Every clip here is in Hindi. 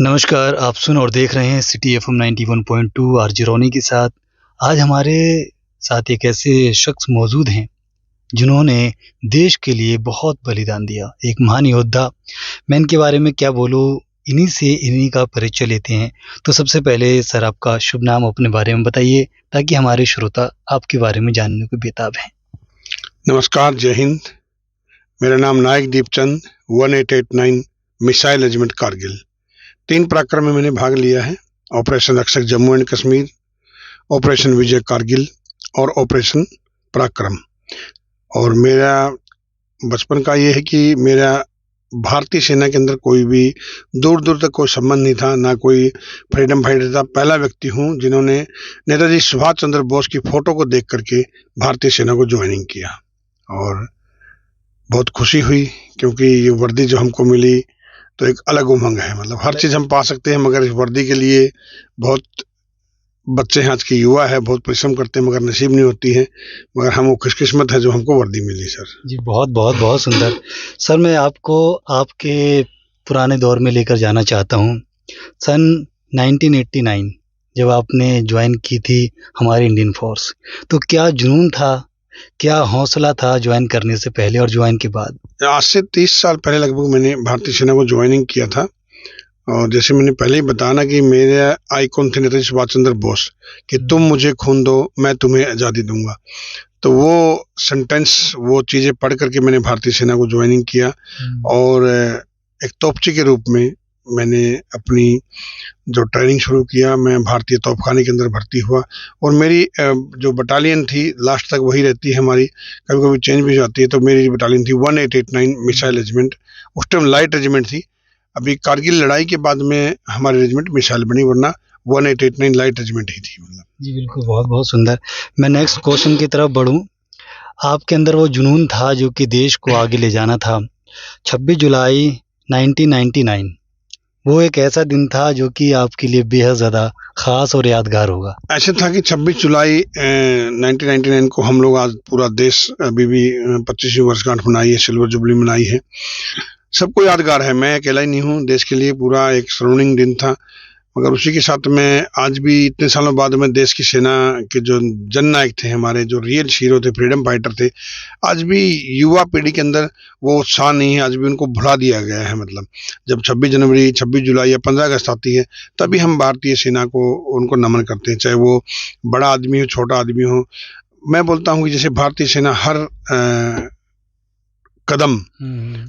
नमस्कार, आप सुन और देख रहे हैं सिटी एफएम 91.2 आरजे रोनी के साथ। आज हमारे साथ एक ऐसे शख्स मौजूद हैं जिन्होंने देश के लिए बहुत बलिदान दिया, एक महान योद्धा। मैं इनके बारे में क्या बोलूँ, इन्हीं का परिचय लेते हैं। तो सबसे पहले सर आपका शुभ नाम अपने बारे में बताइए ताकि हमारे श्रोता आपके बारे में जानने को बेताब हैं। नमस्कार, जय हिंद। मेरा नाम नायक दीपचंद 1889 मिसाइल रेजिमेंट कारगिल। 3 पराक्रम में मैंने भाग लिया है। ऑपरेशन रक्षक जम्मू एंड कश्मीर, ऑपरेशन विजय कारगिल और ऑपरेशन पराक्रम। और मेरा बचपन का ये है कि मेरा भारतीय सेना के अंदर कोई भी दूर दूर तक कोई संबंध नहीं था, ना कोई फ्रीडम फाइटर था। पहला व्यक्ति हूँ जिन्होंने नेताजी सुभाष चंद्र बोस की फोटो को देख करके भारतीय सेना को ज्वाइनिंग किया। और बहुत खुशी हुई क्योंकि ये वर्दी जो हमको मिली तो एक अलग उमंग है। मतलब हर चीज़ हम पा सकते हैं मगर इस वर्दी के लिए बहुत बच्चे हैं, आज के युवा है, बहुत परिश्रम करते हैं मगर नसीब नहीं होती है। मगर हम वो खुशकिस्मत है जो हमको वर्दी मिली सर। जी बहुत बहुत बहुत सुंदर। सर मैं आपको आपके पुराने दौर में लेकर जाना चाहता हूँ। सन 1989 जब आपने ज्वाइन की थी हमारी इंडियन फोर्स, तो क्या जुनून था, क्या हौसला था ज्वाइन करने से पहले और ज्वाइन के बाद? आज से 30 साल पहले लगभग मैंने भारतीय सेना को ज्वाइनिंग किया था। और जैसे मैंने पहले ही बताया ना कि मेरे आइकॉन थे नेताजी सुभाष चंद्र बोस कि तुम मुझे खून दो मैं तुम्हें आज़ादी दूंगा। तो वो सेंटेंस, वो चीज़ें पढ़ करके मैंने भारतीय सेना को ज्वाइनिंग किया। और एक तोपची के रूप में मैंने अपनी जो ट्रेनिंग शुरू किया। मैं भारतीय तोपखाने के अंदर भर्ती हुआ और मेरी जो बटालियन थी लास्ट तक वही रहती है हमारी, कभी कभी चेंज भी जाती है। तो मेरी बटालियन थी 1889 मिसाइल रेजिमेंट। उस टाइम लाइट रेजिमेंट थी। अभी कारगिल लड़ाई के बाद में हमारी रेजिमेंट मिसाइल बनी, वरना 1889 लाइट रेजिमेंट ही थी। मतलब जी बिल्कुल, बहुत बहुत सुंदर। मैं नेक्स्ट क्वेश्चन की तरफ बढ़ूं। आपके अंदर वो जुनून था जो कि देश को आगे ले जाना था। 26 जुलाई 1999 वो एक ऐसा दिन था जो कि आपके लिए बेहद ज़्यादा ख़ास और यादगार होगा। ऐसे था कि 26 जुलाई 1999 को हम लोग, आज पूरा देश अभी भी 25वीं वर्षगांठ मनाई है, सिल्वर जुबली मनाई है। सबको यादगार है, मैं अकेला ही नहीं हूँ। देश के लिए पूरा एक स्वर्णिम दिन था। मगर उसी के साथ में आज भी इतने सालों बाद में देश की सेना के जो जननायक थे, हमारे जो रियल हीरो थे, फ्रीडम फाइटर थे, आज भी युवा पीढ़ी के अंदर वो उत्साह नहीं है। आज भी उनको भुला दिया गया है। मतलब जब 26 जनवरी, 26 जुलाई या 15 अगस्त आती है तभी हम भारतीय सेना को उनको नमन करते हैं, चाहे वो बड़ा आदमी हो, छोटा आदमी हो। मैं बोलता हूँ कि जैसे भारतीय सेना हर कदम,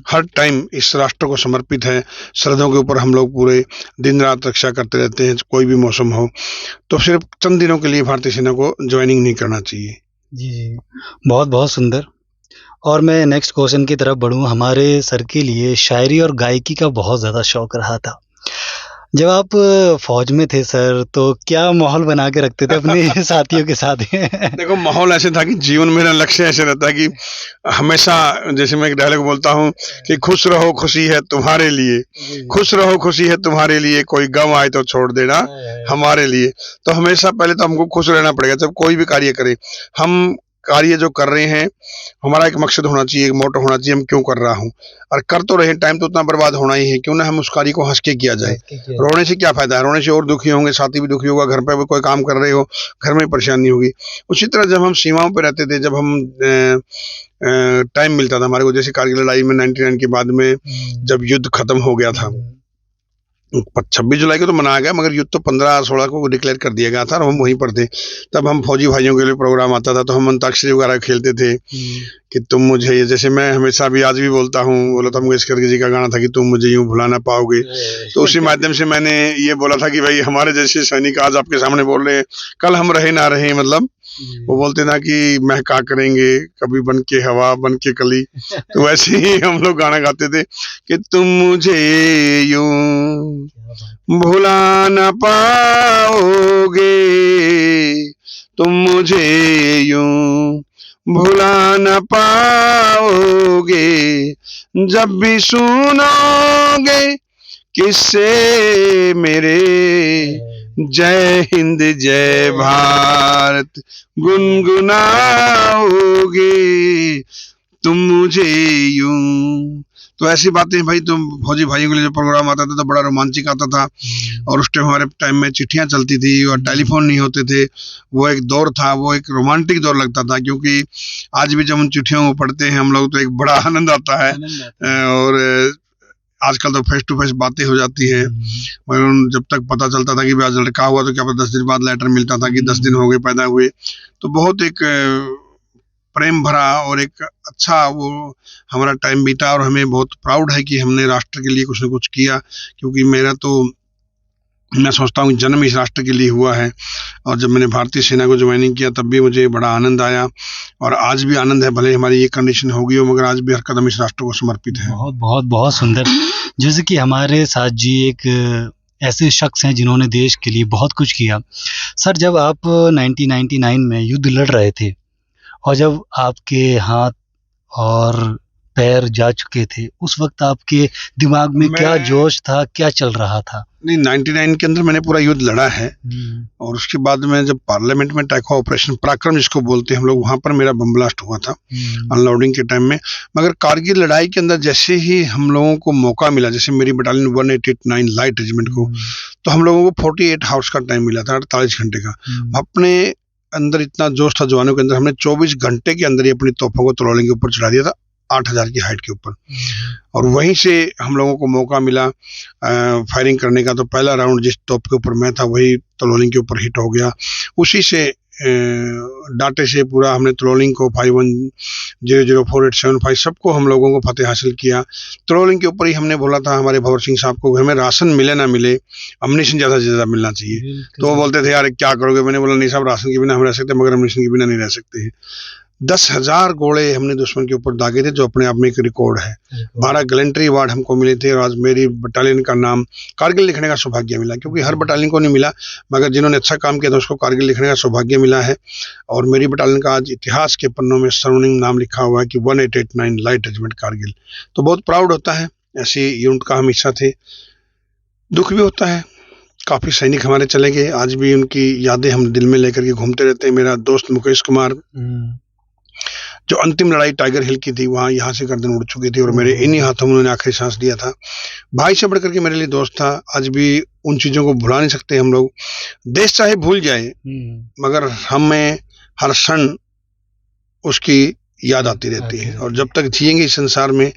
हर टाइम इस राष्ट्र को समर्पित है। सरहदों के ऊपर हम लोग पूरे दिन रात रक्षा करते रहते हैं, कोई भी मौसम हो। तो सिर्फ चंद दिनों के लिए भारतीय सेना को ज्वाइनिंग नहीं करना चाहिए। जी बहुत बहुत सुंदर। और मैं नेक्स्ट क्वेश्चन की तरफ बढ़ूँ। हमारे सर के लिए शायरी और गायकी का बहुत ज़्यादा शौक रहा था। जब आप फौज में थे सर, तो क्या माहौल बना के रखते थे अपने साथियों के साथ? देखो, माहौल ऐसे था कि जीवन में मेरा लक्ष्य ऐसे रहता है कि हमेशा, जैसे मैं एक डायलॉग बोलता हूँ कि खुश रहो खुशी है तुम्हारे लिए, खुश रहो खुशी है तुम्हारे लिए, कोई गम आए तो छोड़ देना हमारे लिए। तो हमेशा पहले तो हमको खुश रहना पड़ेगा। जब कोई भी कार्य करें, हम कार्य जो कर रहे हैं, हमारा एक मकसद होना चाहिए, एक मोटो होना चाहिए, हम क्यों कर रहा हूँ। और कर तो रहे, टाइम तो उतना बर्बाद होना ही है, क्यों ना हम उस कार्य को हंस के किया जाए। रोने से क्या फायदा है, रोने से और दुखी होंगे, साथी भी दुखी होगा, घर पे भी कोई काम कर रहे हो, घर में परेशानी होगी। उसी तरह जब हम सीमाओं पर रहते थे, जब हम टाइम मिलता था हमारे को, जैसे कारगिल लड़ाई में 99 के बाद में जब युद्ध खत्म हो गया था, 26 जुलाई को तो मनाया गया मगर युद्ध तो 15-16 को डिक्लेयर कर दिया गया था और हम वहीं पर थे। तब हम फौजी भाइयों के लिए प्रोग्राम आता था तो हम अंताक्षरी वगैरह खेलते थे कि तुम मुझे, जैसे मैं हमेशा भी आज भी बोलता हूँ, लता मंगेशकर जी का गाना था कि तुम मुझे यूं भुला ना पाओगे। तो उसी माध्यम से मैंने ये बोला था कि भाई हमारे जैसे सैनिक आज आपके सामने बोल रहे हैं, कल हम रहे ना रहे, मतलब वो बोलते ना कि महका करेंगे कभी बन के हवा बन के कली। तो वैसे ही हम लोग गाना गाते थे कि तुम मुझे यूं भुला ना पाओगे, तुम मुझे यूं भुला न पाओगे, जब भी सुनोगे किससे मेरे, जय हिंद जय भारत गुनगुनाओगे, तुम मुझे यूं तो ऐसी बातें भाई, तो फौजी भाइयों के लिए जो प्रोग्राम आता था तो बड़ा रोमांचक आता था। और उस टाइम हमारे टाइम में चिट्ठियां चलती थी और टेलीफोन नहीं होते थे। वो एक दौर था, वो एक रोमांटिक दौर लगता था, क्योंकि आज भी जब उन चिट्ठियों को पढ़ते हैं हम लोग तो एक बड़ा आनंद आता है। और आजकल तो फेस टू फेस बातें हो जाती है, मगर जब तक पता चलता था कि आज लड़का हुआ तो क्या पता 10 दिन बाद लेटर मिलता था कि 10 दिन हो गए पैदा हुए। तो बहुत एक प्रेम भरा और एक अच्छा वो हमारा टाइम बीता, और हमें बहुत प्राउड है कि हमने राष्ट्र के लिए कुछ न कुछ किया। क्योंकि मेरा तो, मैं सोचता हूँ जन्म इस राष्ट्र के लिए हुआ है, और जब मैंने भारतीय सेना को ज्वाइनिंग किया तब भी मुझे बड़ा आनंद आया, और आज भी आनंद है। भले हमारी ये कंडीशन होगी हो, मगर आज भी हर कदम इस राष्ट्र को समर्पित है। बहुत बहुत बहुत सुंदर। जैसे कि हमारे साथ जी एक ऐसे शख्स हैं जिन्होंने देश के लिए बहुत कुछ किया। सर, जब आप 1999 में युद्ध लड़ रहे थे और जब आपके हाथ और पैर जा चुके थे, उस वक्त आपके दिमाग में क्या जोश था, क्या चल रहा था? नहीं, 99 के अंदर मैंने पूरा युद्ध लड़ा है, और उसके बाद में जब पार्लियामेंट में टैको ऑपरेशन पराक्रम जिसको बोलते हैं हम लोग, वहां पर मेरा बम ब्लास्ट हुआ था अनलोडिंग के टाइम में। मगर कारगिल लड़ाई के अंदर जैसे ही हम लोगों को मौका मिला, जैसे मेरी बटालियन 189 लाइट रेजिमेंट को, तो हम लोगों को 48 हाउस का टाइम मिला था, 48 घंटे का। अपने अंदर इतना जोश था जवानों के अंदर, हमने 24 घंटे के अंदर ही अपनी तोपों को तलोलिंग के ऊपर चढ़ा दिया था, 8000 की हाइट के ऊपर। और वहीं से हम लोगों को मौका मिला फायरिंग करने का। तो पहला राउंड जिस तोप के ऊपर मैं था वही तलोलिंग के ऊपर हिट हो गया। उसी से डाटे से पूरा हमने तलोलिंग को 51004875 सबको हम लोगों को फतेह हासिल किया। तलोलिंग के ऊपर ही हमने बोला था हमारे भवर सिंह साहब को, हमें राशन मिले ना मिले, अम्निशन ज़्यादा से ज़्यादा मिलना चाहिए। तो वो बोलते थे यार क्या करोगे? मैंने बोला नहीं साहब, राशन के बिना हम रह सकते, मगर अम्निशन के बिना नहीं रह सकते हैं। 10,000 गोले हमने दुश्मन के ऊपर दागे थे, जो अपने आप में एक रिकॉर्ड है। 12 गैलेंट्री अवार्ड हमको मिले थे, और आज मेरी बटालियन का नाम कारगिल लिखने का सौभाग्य मिला, क्योंकि हर बटालियन को नहीं मिला, मगर जिन्होंने अच्छा काम किया था उसको कारगिल लिखने का सौभाग्य मिला है। और मेरी बटालियन का आज इतिहास के पन्नों में सर्वनिंग नाम लिखा हुआ है कि 1889 लाइट रेजिमेंट कारगिल। तो बहुत प्राउड होता है, ऐसी यूनिट का हम हिस्सा थे। दुख भी होता है, काफ़ी सैनिक हमारे चले गए, आज भी उनकी यादें हम दिल में लेकर के घूमते रहते हैं। मेरा दोस्त मुकेश कुमार, जो अंतिम लड़ाई टाइगर हिल की थी, वहाँ यहाँ से गर्दन उड़ चुकी थी, और मेरे इन्हीं हाथों में उन्होंने आखिरी सांस दिया था। भाई से बढ़कर के मेरे लिए दोस्त था। आज भी उन चीज़ों को भुला नहीं सकते हम लोग। देश चाहे भूल जाए, मगर हमें हर क्षण उसकी याद आती रहती है। और जब तक जिएंगे इस संसार में,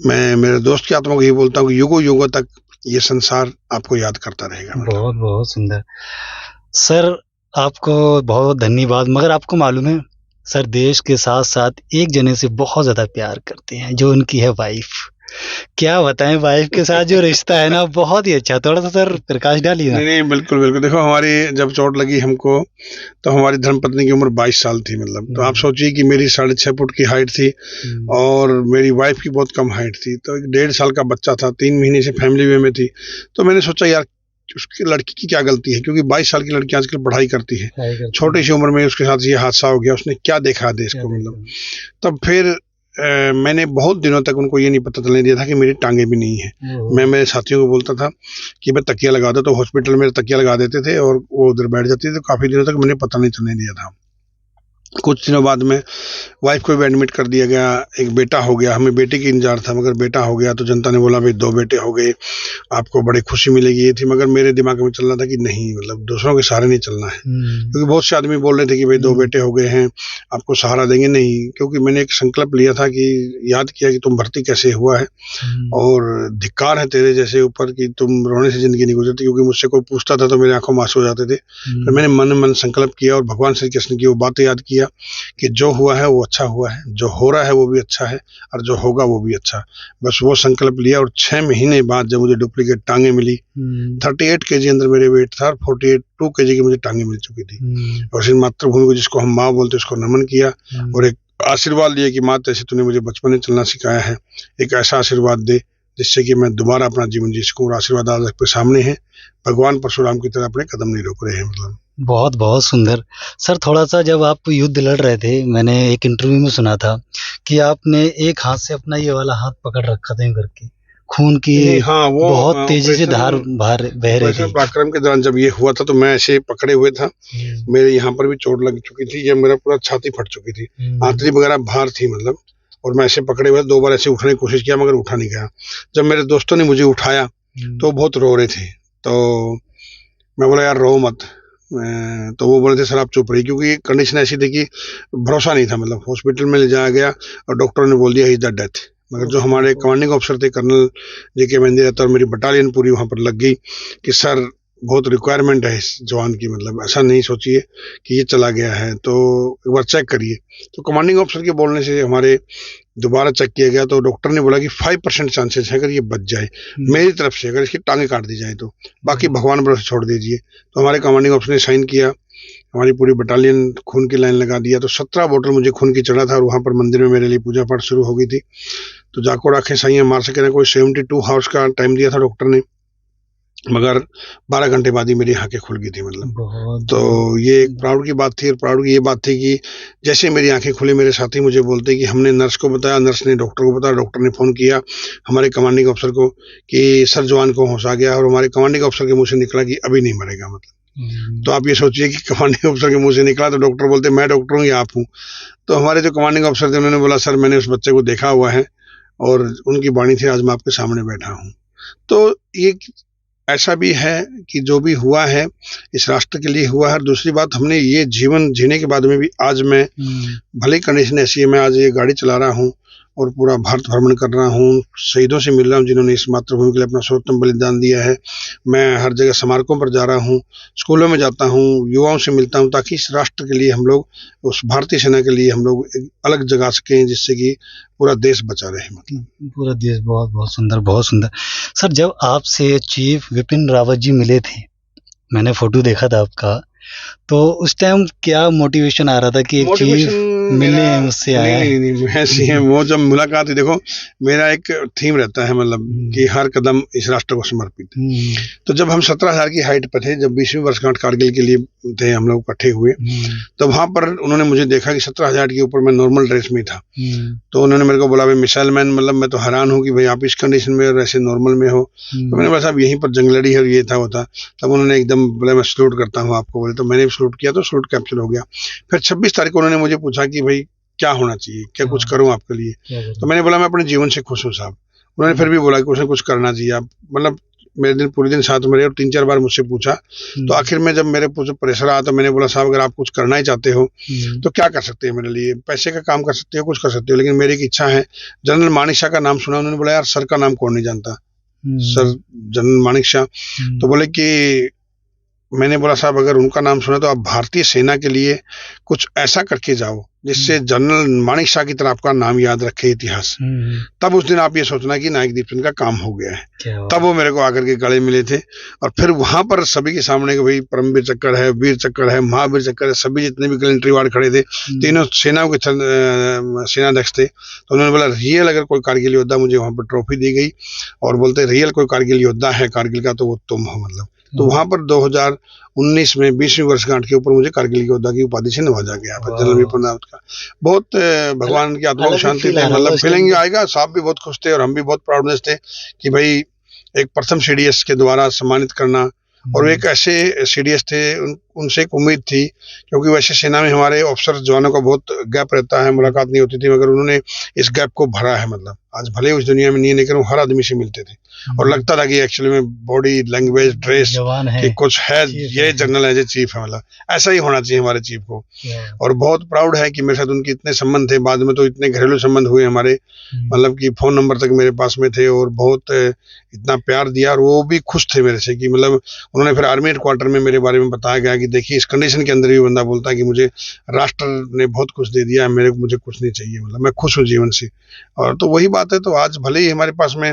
मैं मेरे दोस्त की आत्मा को यही बोलता हूँ कि युगों युगों तक ये संसार आपको याद करता रहेगा। बहुत बहुत सुंदर सर, आपको बहुत धन्यवाद। मगर आपको मालूम है सर, देश के साथ साथ एक जने से बहुत ज़्यादा प्यार करते हैं, जो उनकी है वाइफ। क्या बताएं, वाइफ के साथ जो रिश्ता है ना, बहुत ही अच्छा। थोड़ा सा सर प्रकाश डालिए ना। नहीं, बिल्कुल बिल्कुल। देखो, हमारी जब चोट लगी हमको, तो हमारी धर्मपत्नी की उम्र 22 साल थी, मतलब। तो आप सोचिए कि मेरी 6.5 फुट की हाइट थी, और मेरी वाइफ की बहुत कम हाइट थी। तो 1.5 साल का बच्चा था, 3 महीने से फैमिली वे में थी। तो मैंने सोचा यार उसकी लड़की की क्या गलती है, क्योंकि 22 साल की लड़की आजकल पढ़ाई करती है, छोटी सी उम्र में उसके साथ ये हादसा हो गया। उसने क्या देखा देश को, मतलब। तब फिर मैंने बहुत दिनों तक उनको ये नहीं पता चलने दिया था कि मेरी टांगे भी नहीं है। मैं मेरे साथियों को बोलता था कि मैं तकिया लगा दो, तो हॉस्पिटल में तकिया लगा देते थे और वो उधर बैठ जाती थी। तो काफ़ी दिनों तक मैंने पता नहीं चलने दिया था। कुछ दिनों बाद में वाइफ को भी एडमिट कर दिया गया। एक बेटा हो गया, हमें बेटे की इंतजार था, मगर बेटा हो गया। तो जनता ने बोला भाई 2 बेटे हो गए, आपको बड़ी खुशी मिलेगी, ये थी। मगर मेरे दिमाग में चल रहा था कि नहीं, मतलब दूसरों के सहारे नहीं चलना है, क्योंकि बहुत से आदमी बोल रहे थे कि भाई 2 बेटे हो गए हैं, आपको सहारा देंगे। नहीं, क्योंकि मैंने एक संकल्प लिया था कि याद किया कि तुम भर्ती कैसे हुआ है, और धिक्कार है तेरे जैसे ऊपर कि तुम रोने से जिंदगी नहीं गुजरती। क्योंकि मुझसे कोई पूछता था तो मेरी आंखों में आंसू हो जाते थे। तो मैंने मन संकल्प किया, और भगवान श्री कृष्ण की वो बातें याद किया कि जो हुआ है वो अच्छा हुआ है, जो हो रहा है वो भी अच्छा है, और जो होगा वो भी अच्छा। बस वो संकल्प लिया, और 6 महीने बाद जब मुझे डुप्लीकेट टांगे मिली, 38 kg अंदर मेरे वेट था, और 42 kg की मुझे टांगे मिल चुकी थी। और फिर मातृभूमि को, जिसको हम माँ बोलते, उसको नमन किया, और एक आशीर्वाद लिया कि माँ जैसे तूने मुझे बचपन में चलना सिखाया है, एक ऐसा आशीर्वाद दे जिससे कि मैं दोबारा अपना जीवन जी सकूँ। और आशीर्वाद आज आपके सामने है, भगवान परशुराम की तरह अपने कदम नहीं रोक रहे हैं, मतलब। बहुत बहुत सुंदर सर। थोड़ा सा, जब आप युद्ध लड़ रहे थे, मैंने एक इंटरव्यू में सुना था कि आपने एक हाथ से अपना ये वाला हाथ पकड़ रखा था करके, खून की वो बहुत तेजी से धार बह रही थी। पराक्रम के दौरान जब ये हुआ था, तो मैं ऐसे पकड़े हुए था, मेरे यहाँ पर भी चोट लग चुकी थी, ये मेरा पूरा छाती फट चुकी थी, आंतरी वगैरह बाहर थी, मतलब। और मैं ऐसे पकड़े हुए 2 बार ऐसे उठने की कोशिश किया मगर उठा नहीं गया। जब मेरे दोस्तों ने मुझे उठाया तो बहुत रो रहे थे, तो मैं बोला यार रो मत। तो वो बोले थे सर आप चुप रहिए, क्योंकि कंडीशन ऐसी थी कि भरोसा नहीं था। मतलब हॉस्पिटल में ले जाया गया और डॉक्टर ने बोल दिया ही इज द डेथ। मगर जो हमारे कमांडिंग ऑफिसर थे कर्नल JK महेंद्र, और मेरी बटालियन पूरी वहाँ पर लग गई कि सर बहुत रिक्वायरमेंट है इस जवान की, मतलब ऐसा नहीं सोचिए कि ये चला गया है, तो एक बार चेक करिए। तो कमांडिंग ऑफिसर के बोलने से हमारे दोबारा चेक किया गया, तो डॉक्टर ने बोला कि 5% चांसेस है अगर ये बच जाए मेरी तरफ से, अगर इसकी टांगे काट दी जाए तो, बाकी भगवान भरोसे छोड़ दीजिए। तो हमारे कमांडिंग ऑफिसर ने साइन किया, हमारी पूरी बटालियन खून की लाइन लगा दिया। तो 17 बोतल मुझे खून की चढ़ा था, और वहाँ पर मंदिर में मेरे लिए पूजा पाठ शुरू हो गई थी। तो जाको राखे साइयाँ मार सके ना, कोई 72 हावर्स का टाइम दिया था डॉक्टर ने, मगर 12 घंटे बाद ही मेरी आंखें खुल गई थी। मतलब तो ये एक प्राउड की बात थी। और प्राउड की ये बात थी कि जैसे मेरी आंखें खुली, मेरे साथी मुझे बोलते कि हमने नर्स को बताया, नर्स ने डॉक्टर को बताया, डॉक्टर ने फ़ोन किया हमारे कमांडिंग ऑफिसर को कि सर जवान को होश आ गया, और हमारे कमांडिंग ऑफिसर के मुंह से निकला कि अभी नहीं मरेगा। मतलब तो आप ये सोचिए कि कमांडिंग ऑफिसर के मुंह से निकला, तो डॉक्टर बोलते मैं डॉक्टर हूँ या आप हूँ। तो हमारे जो कमांडिंग ऑफिसर थे उन्होंने बोला सर मैंने उस बच्चे को देखा हुआ है, और उनकी वाणी थी आज मैं आपके सामने बैठा हूँ। तो ये ऐसा भी है कि जो भी हुआ है इस राष्ट्र के लिए हुआ है। और दूसरी बात, हमने ये जीवन जीने के बाद में भी आज मैं, भले ही कंडीशन ऐसी है, मैं आज ये गाड़ी चला रहा हूँ और पूरा भारत भ्रमण कर रहा हूँ, शहीदों से मिल रहा हूँ जिन्होंने इस मातृभूमि के लिए अपना सर्वोत्तम बलिदान दिया है। मैं हर जगह स्मारकों पर जा रहा हूँ, स्कूलों में जाता हूँ, युवाओं से मिलता हूँ, ताकि इस राष्ट्र के लिए हम लोग, उस भारतीय सेना के लिए हम लोग एक अलग जगा सकें, जिससे कि पूरा देश बचा रहे। मतलब पूरा देश। बहुत बहुत सुंदर, बहुत सुंदर। सर जब आपसे चीफ विपिन रावत जी मिले थे, मैंने फोटो देखा था आपका, तो उस टाइम क्या मोटिवेशन आ रहा था कि एक चीफ मिलने मुझसे आया? नहीं ऐसी है वो जब मुलाकात हुई, देखो मेरा एक थीम रहता है, मतलब कि हर कदम इस राष्ट्र को समर्पित। तो जब हम 17,000 की हाइट पर थे, जब 20वीं वर्षगांठ कारगिल के लिए थे हम लोग इकट्ठे हुए, तो वहां पर उन्होंने मुझे देखा कि 17,000 के ऊपर मैं नॉर्मल ड्रेस में था। तो उन्होंने मेरे को बोला भाई मिसाइल मैन, मतलब मैं तो हैरान हूँ कि भाई आप इस कंडीशन में और ऐसे नॉर्मल में हो। तो मैंने बोला साहब यहीं पर जंग लड़ी है और ये था वो था। तब उन्होंने एकदम बोला मैं सल्यूट करता हूँ आपको, बोले। तो मैंने भी सल्यूट किया, तो सल्यूट कैप्चर हो गया। फिर 26 तारीख को उन्होंने मुझे पूछा कि भाई क्या होना चाहिए, क्या कुछ करूं आपके लिए। तो मैंने बोला मैं अपने जीवन से खुश हूँ साहब। उन्होंने फिर भी बोला कि उसने कुछ करना चाहिए आप, मतलब मेरे दिन पूरे दिन साथ में रहे और 3-4 बार मुझसे पूछा। तो आखिर में जब मेरे प्रेशर आया, तो मैंने बोला साहब अगर आप कुछ करना ही चाहते हो तो क्या कर सकते हैं मेरे लिए, पैसे का काम कर सकते हो, कुछ कर सकते हो, लेकिन मेरी एक इच्छा है। जनरल मानिक शाह का नाम सुना, उन्होंने बोला यार सर का नाम कौन नहीं जानता, सर जनरल मानिक शाह। तो बोले कि, मैंने बोला साहब अगर उनका नाम सुना तो आप भारतीय सेना के लिए कुछ ऐसा करके जाओ जिससे जनरल मानिक शाह की तरह आपका नाम याद रखे इतिहास। तब उस दिन आप ये सोचना कि नायक दीपचंद का काम हो गया है। तब वो मेरे को आकर के गले मिले थे, और फिर वहां पर सभी के सामने कि भाई परमवीर चक्र है, वीर चक्र है, महावीर चक्र है, सभी जितने भी गैलेंट्री वार्ड खड़े थे, तीनों सेनाओं के सेनाध्यक्ष थे। तो उन्होंने बोला रियल अगर कोई कारगिल योद्धा, मुझे वहां पर ट्रॉफी दी गई और बोलते रियल कोई कारगिल योद्धा है कारगिल का तो वो तुम हो। मतलब तो वहां पर 2019 में 20वीं वर्षगांठ के ऊपर मुझे कारगिल योद्धा की उपाधि से नवाजा गया था, जनरल विपिन रावत का। बहुत भगवान की आत्मा को शांति थे, मतलब फीलिंग आएगा। साहब भी बहुत खुश थे और हम भी बहुत प्राउडनेस थे कि भाई एक प्रथम CDS के द्वारा सम्मानित करना। और एक ऐसे CDS थे, उनसे एक उम्मीद थी, क्योंकि वैसे सेना में हमारे ऑफिसर जवानों का बहुत गैप रहता है, मुलाकात नहीं होती थी, मगर उन्होंने इस गैप को भरा है। मतलब आज भले उस दुनिया में नहीं है, लेकिन वो हर आदमी से मिलते थे और लगता था कि एक्चुअली में बॉडी लैंग्वेज ड्रेस कि कुछ है, ये जनरल है, ये चीफ है। मतलब ऐसा ही होना चाहिए हमारे चीफ को। और बहुत प्राउड है कि मेरे साथ उनके इतने संबंध थे, बाद में तो इतने घरेलू संबंध हुए हमारे, मतलब कि फोन नंबर तक मेरे पास में थे, और बहुत इतना प्यार दिया। और वो भी खुश थे मेरे से कि मतलब उन्होंने फिर आर्मी हेडक्वार्टर में मेरे बारे में बताया गया कि देखिए इस कंडीशन के अंदर भी बंदा बोलता है कि मुझे राष्ट्र ने बहुत कुछ दे दिया है, मुझे कुछ नहीं चाहिए, मतलब मैं खुश हूँ जीवन से। और तो वही बात है। तो आज भले ही हमारे पास में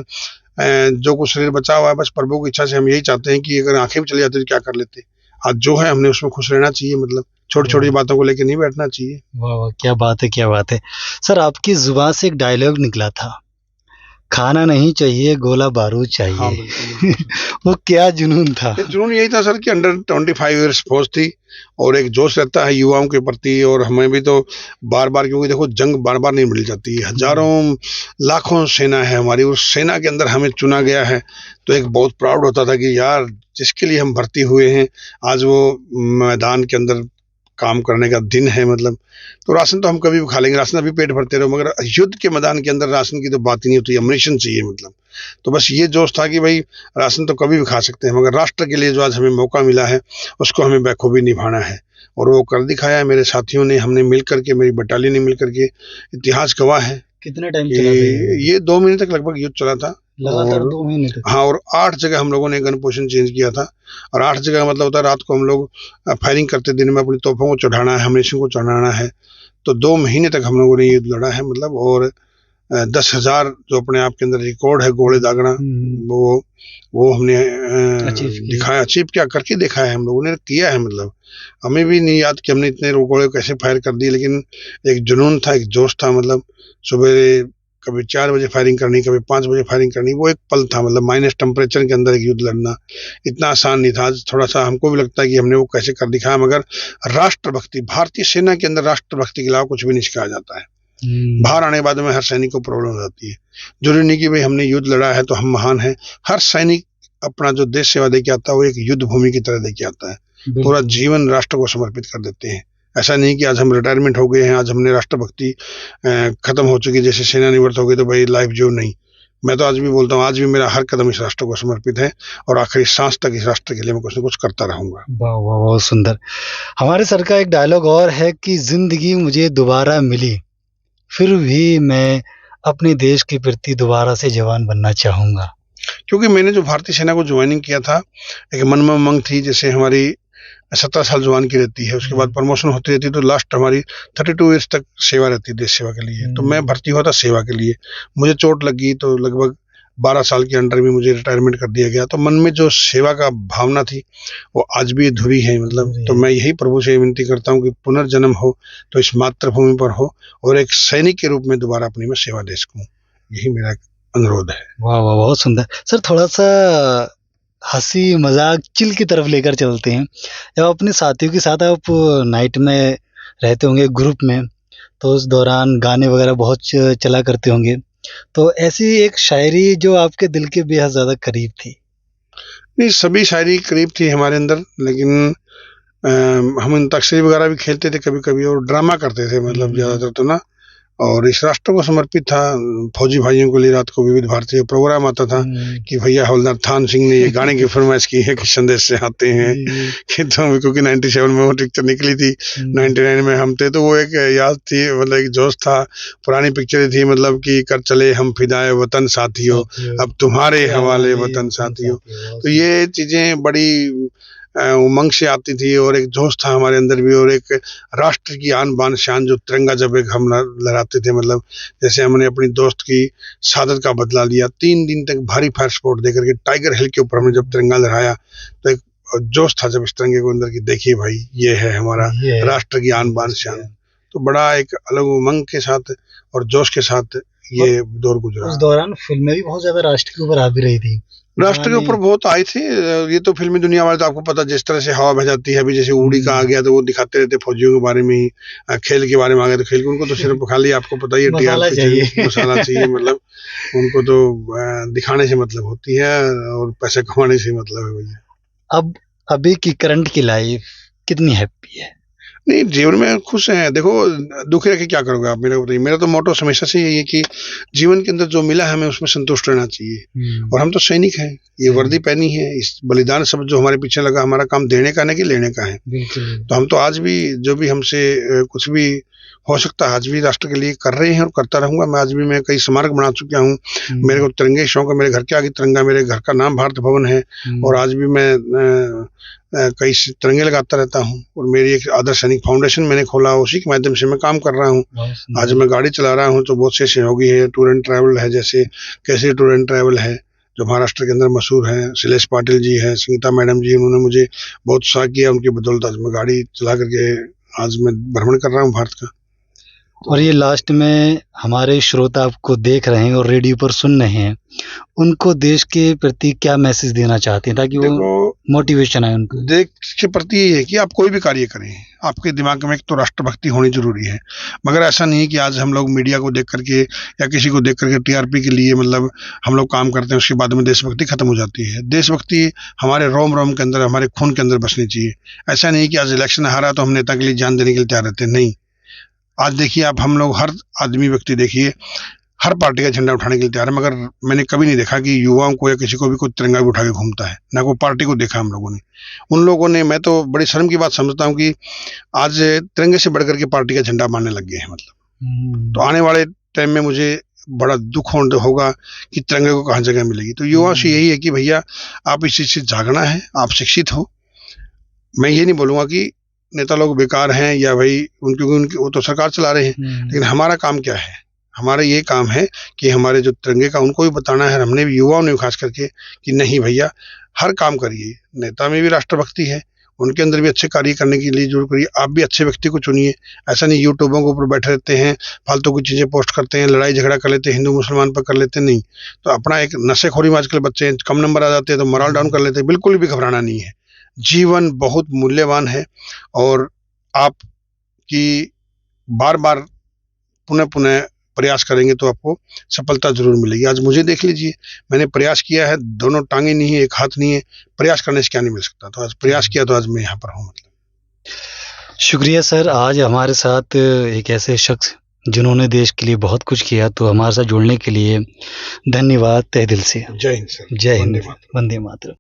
जो कुछ शरीर बचा हुआ है, बस प्रभु की इच्छा से हम यही चाहते हैं कि अगर आंखें भी चली जाती तो क्या कर लेते। आज जो है हमने उसमें खुश रहना चाहिए, मतलब छोटी छोटी बातों को लेकर नहीं बैठना चाहिए। वाह वाह, क्या बात है, क्या बात है। सर आपकी जुबान से एक डायलॉग निकला था, खाना नहीं चाहिए गोला बारूद चाहिए। हाँ, बिल्कुल। वो क्या जुनून था? जुनून यही था सर कि अंडर 25 ईयर्स फौज थी और एक जोश रहता है युवाओं के प्रति। और हमें भी तो बार बार, क्योंकि देखो जंग बार बार नहीं मिल जाती, हजारों लाखों सेना है हमारी, उस सेना के अंदर हमें चुना गया है। तो एक बहुत प्राउड होता था कि यार जिसके लिए हम भर्ती हुए हैं आज वो मैदान के अंदर काम करने का दिन है मतलब, तो राशन तो हम कभी भी खा लेंगे, राशन अभी पेट भरते रहो, मगर युद्ध के मैदान के अंदर राशन की तो बात ही नहीं होती, अम्munition चाहिए मतलब। तो बस ये जोश था कि भाई राशन तो कभी भी खा सकते हैं, मगर राष्ट्र के लिए जो आज हमें मौका मिला है उसको हमें बखूबी निभाना है, और वो कर दिखाया है मेरे साथियों ने, हमने मिल करके, मेरी बटालियन ने मिल करके। इतिहास गवाह है। कितने टाइम चला था ये 2 महीने तक लगभग युद्ध चला था, लगातार 2 महीने तक? हाँ, और 8 जगह हम लोगों ने गन पोजीशन चेंज किया था, और 8 जगह मतलब होता है रात को हम लोग फायरिंग करते, दिन में अपनी तोपों को चढ़ाना है, हमेशा को चढ़ाना है। तो 2 महीने तक हम लोगों ने युद्ध लड़ा है मतलब, और 10,000 जो अपने आप के अंदर रिकॉर्ड है गोले दागना, वो हमने दिखाया, अचीव क्या करके दिखाया है, हम लोगों ने किया है मतलब। हमें भी नहीं याद कि हमने इतने गोले कैसे फायर कर दिए, लेकिन एक जुनून था, एक जोश था मतलब। सुबह कभी 4 बजे फायरिंग करनी, कभी 5 बजे फायरिंग करनी, वो एक पल था मतलब। माइनस टेम्परेचर के अंदर एक युद्ध लड़ना इतना आसान नहीं था। आज थोड़ा सा हमको भी लगता है कि हमने वो कैसे कर दिखाया, मगर राष्ट्रभक्ति, भारतीय सेना के अंदर राष्ट्रभक्ति के अलावा कुछ भी नहीं सिखाया जाता है। बाहर आने के बाद में हर सैनिक को प्रॉब्लम हो जाती है। जरूरी नहीं कि भाई हमने युद्ध लड़ा है तो हम महान हैं। हर सैनिक अपना जो देश सेवा दे के आता है वो एक युद्ध भूमि की तरह दे के आता है, पूरा जीवन राष्ट्र को समर्पित कर देते हैं। ऐसा नहीं कि आज हम रिटायरमेंट हो गए हैं, आज हमने राष्ट्रभक्ति खत्म हो चुकी, जैसे सेनानिवृत्त हो गए तो भाई लाइफ जो नहीं। मैं तो आज भी बोलता हूँ, आज भी मेरा हर कदम इस राष्ट्र को समर्पित है, और आखिरी सांस तक इस राष्ट्र के लिए मैं कुछ न कुछ करता रहूंगा। वाह वाह, बहुत सुंदर। हमारे सर का एक डायलॉग और है कि जिंदगी मुझे दोबारा मिली, फिर भी मैं अपने देश के प्रति दोबारा से जवान बनना चाहूंगा। क्योंकि मैंने जो भारतीय सेना को ज्वाइनिंग किया था, एक मन में उमंग थी, जैसे हमारी 17 साल जवान की रहती है, उसके बाद प्रमोशन होती रहती है, तो लास्ट हमारी 32 ईयर्स तक सेवा रहती है देश सेवा के लिए। तो मैं भर्ती हुआ था सेवा के लिए, मुझे चोट लगी तो लगभग 12 साल के अंडर में मुझे रिटायरमेंट कर दिया गया। तो मन में जो सेवा का भावना थी वो आज भी अधूरी है मतलब। तो मैं यही प्रभु से विनती करता हूँ कि पुनर्जन्म हो तो इस मातृभूमि पर हो, और एक सैनिक के रूप में दोबारा अपनी मैं सेवा दे सकूं, यही मेरा अनुरोध है। वाह वाह, बहुत सुंदर। सर थोड़ा सा हंसी मजाक चिल की तरफ लेकर चलते हैं। जब अपने साथियों के साथ आप नाइट में रहते होंगे ग्रुप में, तो उस दौरान गाने वगैरह बहुत चला करते होंगे, तो ऐसी एक शायरी जो आपके दिल के बेहद ज्यादा करीब थी? नहीं, सभी शायरी करीब थी हमारे अंदर, लेकिन हम अंताक्षरी वगैरह भी खेलते थे कभी कभी, और ड्रामा करते थे मतलब ज्यादातर तो ना। और इस राष्ट्र को समर्पित था, फौजी भाइयों के लिए रात को विविध भारतीय प्रोग्राम आता था कि भैया हवलदार थान सिंह ने ये गाने की फरमाइश की है कि संदेश से आते हैं कि तो क्योंकि 97 में वो पिक्चर निकली थी, 99 में हम थे, तो वो एक याद थी मतलब, एक जोश था। पुरानी पिक्चर थी मतलब कि कर चले हम फिदाए वतन साथियों, अब तुम्हारे हवाले वतन साथियों। तो ये चीजें बड़ी उमंग से आती थी, और एक जोश था हमारे अंदर भी, और एक राष्ट्र की आन बान शान, जो तिरंगा जब एक हम लहराते थे मतलब। जैसे हमने अपनी दोस्त की शहादत का बदला लिया, 3 दिन तक भारी फायर सपोर्ट देकर के टाइगर हिल के ऊपर हमने जब तिरंगा लहराया, तो एक जोश था जब इस तिरंगे को अंदर की, देखिए भाई ये है हमारा राष्ट्र की आन बान शान। तो बड़ा एक अलग उमंग के साथ और जोश के साथ ये दौर गुजरा। उस दौरान फिल्में भी बहुत ज्यादा राष्ट्र के ऊपर आ भी रही थी, राष्ट्र के ऊपर बहुत आई थी। ये तो फिल्मी दुनिया वाले तो आपको पता जिस तरह से हवा बह जाती है, अभी जैसे उड़ी का आ गया तो वो दिखाते रहते फौजियों के बारे में ही, खेल के बारे में आ गया तो खेल के, उनको तो सिर्फ खाली आपको पता ही है मसाला चाहिए मतलब। उनको तो दिखाने से मतलब होती है और पैसे कमाने से मतलब है भैया। अब अभी की करंट की लाइफ कितनी हैप्पी है? नहीं, जीवन में खुश हैं। देखो, दुखी रह के क्या करोगे आप, मेरे को बताइए। मेरा तो मोटो हमेशा से यही है कि जीवन के अंदर जो मिला है हमें उसमें संतुष्ट रहना चाहिए। और हम तो सैनिक हैं, ये वर्दी पहनी है, इस बलिदान शब्द जो हमारे पीछे लगा, हमारा काम देने का नहीं कि लेने का है। तो हम तो आज भी जो भी हमसे कुछ भी हो सकता है आज भी राष्ट्र के लिए कर रहे हैं और करता रहूंगा। मैं आज भी मैं कई स्मारक बना चुका हूँ। मेरे को तिरंगे शौक है, मेरे घर के आगे तिरंगा, मेरे घर का नाम भारत भवन है, और आज भी मैं कई तिरंगे लगाता रहता हूँ। और मेरी एक आदर्श सैनिक फाउंडेशन मैंने खोला, उसी के माध्यम से मैं काम कर रहा हूँ। आज मैं गाड़ी चला रहा हूँ तो बहुत से सहयोगी है, टूर एंड ट्रैवल है, जैसे कैसे टूर एंड ट्रैवल है जो महाराष्ट्र के अंदर मशहूर है, शैलेश पाटिल जी है, संगीता मैडम जी, उन्होंने मुझे बहुत उत्साह किया, उनकी बदौलत आज मैं गाड़ी चला करके आज मैं भ्रमण कर रहा हूँ भारत का। और ये लास्ट में हमारे श्रोता आपको देख रहे हैं और रेडियो पर सुन रहे हैं, उनको देश के प्रति क्या मैसेज देना चाहते हैं ताकि वो मोटिवेशन आए उनको? देश के प्रति ये है कि आप कोई भी कार्य करें, आपके दिमाग में एक तो राष्ट्रभक्ति होनी जरूरी है, मगर ऐसा नहीं है कि आज हम लोग मीडिया को देख करके या किसी को देख करके टीआरपी के लिए मतलब हम लोग काम करते हैं, उसके बाद में देशभक्ति खत्म हो जाती है। देशभक्ति हमारे रोम रोम के अंदर, हमारे खून के अंदर बसनी चाहिए। ऐसा नहीं कि आज इलेक्शन हारा तो हम नेता के लिए जान देने के लिए तैयार रहते हैं, नहीं। आज देखिए आप, हम लोग हर आदमी व्यक्ति देखिए हर पार्टी का झंडा उठाने के लिए तैयार है, मगर मैंने कभी नहीं देखा कि युवाओं को या किसी को भी कोई तिरंगा भी उठा के घूमता है, ना कोई पार्टी को देखा हम लोगों ने। उन लोगों ने, मैं तो बड़ी शर्म की बात समझता हूँ कि आज तिरंगे से बढ़कर के पार्टी का झंडा मारने लग गए हैं मतलब। तो आने वाले टाइम में मुझे बड़ा दुख होगा कि तिरंगे को कहाँ जगह मिलेगी। तो युवाओं से यही है कि भैया आप इस चीज से जागना है, आप शिक्षित हो। मैं ये नहीं बोलूंगा कि नेता लोग बेकार हैं या भाई उनकी वो तो सरकार चला रहे हैं, लेकिन हमारा काम क्या है? हमारा ये काम है कि हमारे जो तिरंगे का उनको भी बताना है, हमने भी युवाओं ने खास करके कि नहीं भैया हर काम करिए। नेता में भी राष्ट्रभक्ति है, उनके अंदर भी अच्छे कार्य करने के लिए जरूर करिए। आप भी अच्छे व्यक्ति को चुनिए, ऐसा नहीं यूट्यूबों के ऊपर बैठे रहते हैं, फालतू की चीजें पोस्ट करते हैं, लड़ाई झगड़ा कर लेते हैं, हिंदू मुसलमान पर कर लेते हैं। नहीं तो अपना एक नशेखोरी में आजकल बच्चे कम नंबर आ जाते हैं तो मोरल डाउन कर लेते हैं। बिल्कुल भी घबराना नहीं है, जीवन बहुत मूल्यवान है और आपकी बार बार पुनः पुनः प्रयास करेंगे तो आपको सफलता जरूर मिलेगी। आज मुझे देख लीजिए, मैंने प्रयास किया है, दोनों टांगे नहीं है, एक हाथ नहीं है, प्रयास करने से क्या नहीं मिल सकता। तो आज प्रयास किया तो आज मैं यहाँ पर हूँ मतलब। शुक्रिया सर, आज हमारे साथ एक ऐसे शख्स जिन्होंने देश के लिए बहुत कुछ किया, तो हमारे साथ जुड़ने के लिए धन्यवाद तहे दिल से। जय हिंद सर। जय हिंद, वंदे मातरम।